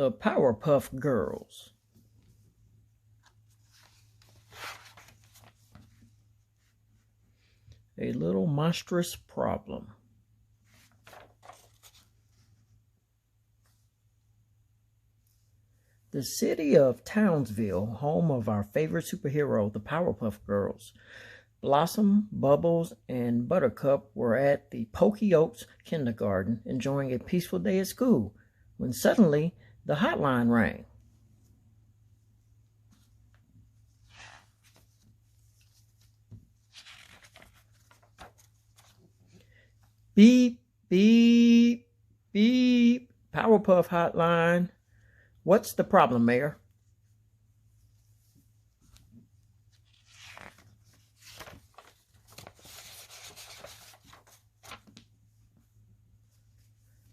The Powerpuff Girls. A little monstrous problem. The city of Townsville, home of our favorite superhero, the Powerpuff Girls. Blossom, Bubbles, and Buttercup were at the Pokey Oaks kindergarten enjoying a peaceful day at school when suddenly the hotline rang. Beep, beep, beep. Powerpuff hotline. What's the problem, Mayor?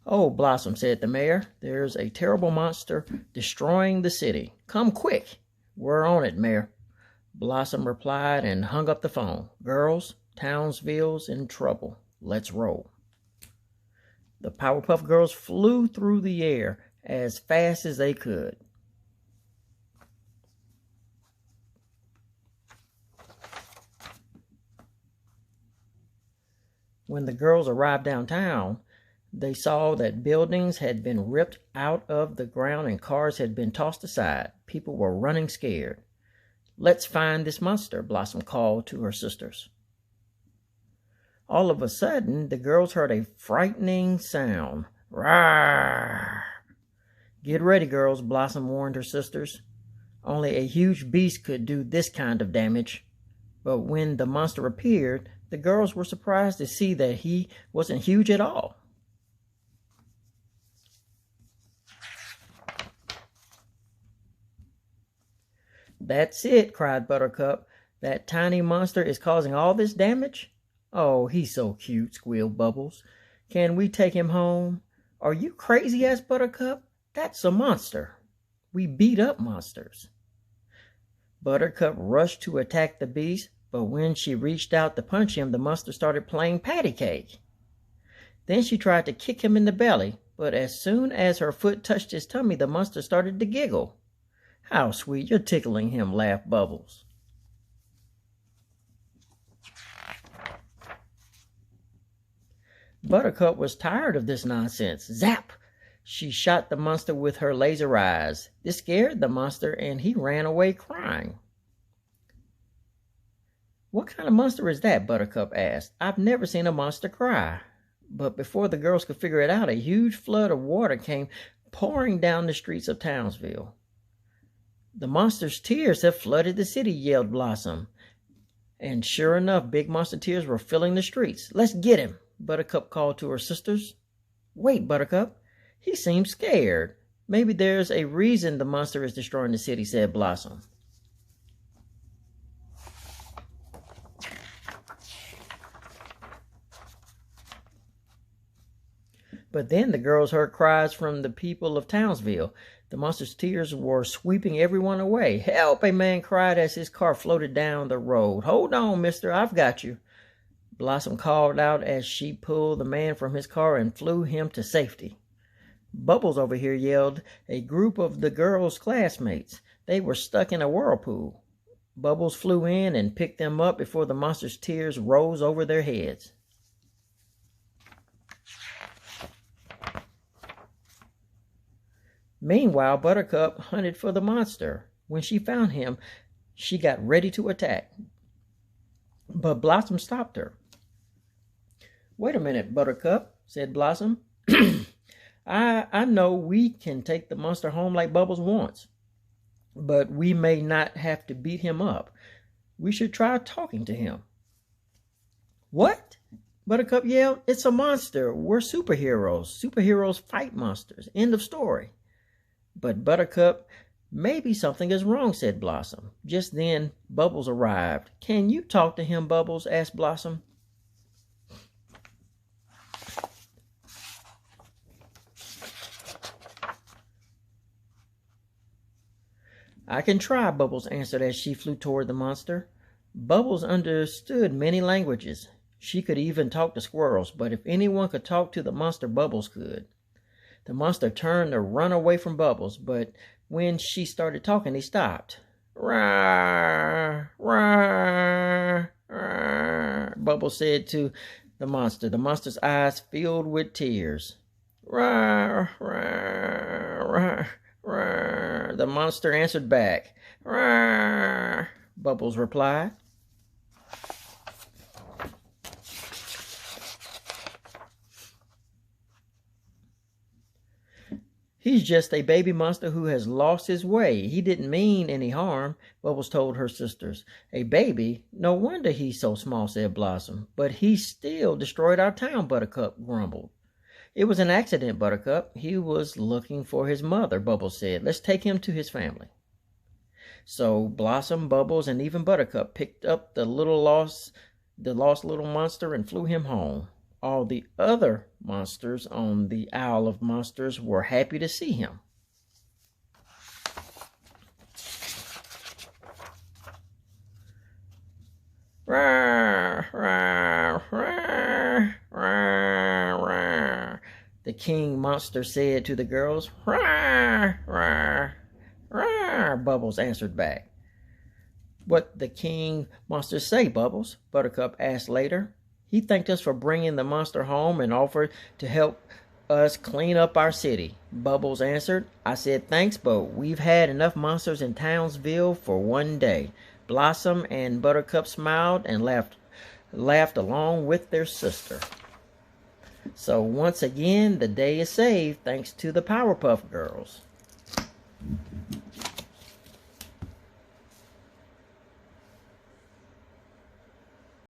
Oh, Blossom, said the mayor, there's a terrible monster destroying the city. Come quick. We're on it, Mayor. Blossom replied and hung up the phone. Girls, Townsville's in trouble. Let's roll. The Powerpuff Girls flew through the air as fast as they could. When the girls arrived downtown, they saw that buildings had been ripped out of the ground and cars had been tossed aside. People were running scared. Let's find this monster, Blossom called to her sisters. All of a sudden, the girls heard a frightening sound. Rawr! Get ready, girls, Blossom warned her sisters. Only a huge beast could do this kind of damage. But when the monster appeared, the girls were surprised to see that he wasn't huge at all. That's it, cried Buttercup. That tiny monster is causing all this damage? Oh, he's so cute, squealed Bubbles. Can we take him home? Are you crazy? Asked Buttercup. That's a monster. We beat up monsters. Buttercup rushed to attack the beast, but when she reached out to punch him, the monster started playing patty cake. Then she tried to kick him in the belly, but as soon as her foot touched his tummy, the monster started to giggle. How sweet, you're tickling him, laughed Bubbles. Buttercup was tired of this nonsense. Zap! She shot the monster with her laser eyes. This scared the monster, and he ran away crying. What kind of monster is that? Buttercup asked. I've never seen a monster cry. But before the girls could figure it out, a huge flood of water came pouring down the streets of Townsville. The monster's tears have flooded the city, yelled Blossom. And sure enough, big monster tears were filling the streets. Let's get him, Buttercup called to her sisters. Wait, Buttercup. He seems scared. Maybe there's a reason the monster is destroying the city, said Blossom. But then the girls heard cries from the people of Townsville. The monster's tears were sweeping everyone away. Help, a man cried as his car floated down the road. Hold on, mister, I've got you. Blossom called out as she pulled the man from his car and flew him to safety. Bubbles over here yelled a group of the girls' classmates. They were stuck in a whirlpool. Bubbles flew in and picked them up before the monster's tears rose over their heads. Meanwhile, Buttercup hunted for the monster. When she found him, she got ready to attack. But Blossom stopped her. Wait a minute, Buttercup, said Blossom. I know we can take the monster home like Bubbles wants, but we may not have to beat him up. We should try talking to him. What? Buttercup yelled. It's a monster. We're superheroes. Superheroes fight monsters. End of story. But Buttercup, maybe something is wrong, said Blossom. Just then, Bubbles arrived. Can you talk to him, Bubbles? Asked Blossom. I can try, Bubbles answered as she flew toward the monster. Bubbles understood many languages. She could even talk to squirrels, but if anyone could talk to the monster, Bubbles could. The monster turned to run away from Bubbles, but when she started talking, he stopped. "Rawr, rawr, rawr," Bubbles said to the monster. The monster's eyes filled with tears. "Rawr, rawr, rawr, rawr," the monster answered back. "Rawr," Bubbles replied. "He's just a baby monster who has lost his way. He didn't mean any harm," Bubbles told her sisters. "A baby? No wonder he's so small," said Blossom. "But he still destroyed our town," Buttercup grumbled. "It was an accident, Buttercup. He was looking for his mother," Bubbles said. "Let's take him to his family." So Blossom, Bubbles, and even Buttercup picked up the lost little monster and flew him home. All the other monsters on the Isle of Monsters were happy to see him. "Rawr, rawr, rawr, rawr, rawr," the king monster said to the girls. "Rawr, rawr, rawr," Bubbles answered back. "What the king monster say, Bubbles?" Buttercup asked later. "He thanked us for bringing the monster home and offered to help us clean up our city," Bubbles answered. "I said thanks, but we've had enough monsters in Townsville for one day." Blossom and Buttercup smiled and laughed along with their sister. So once again, the day is saved thanks to the Powerpuff Girls.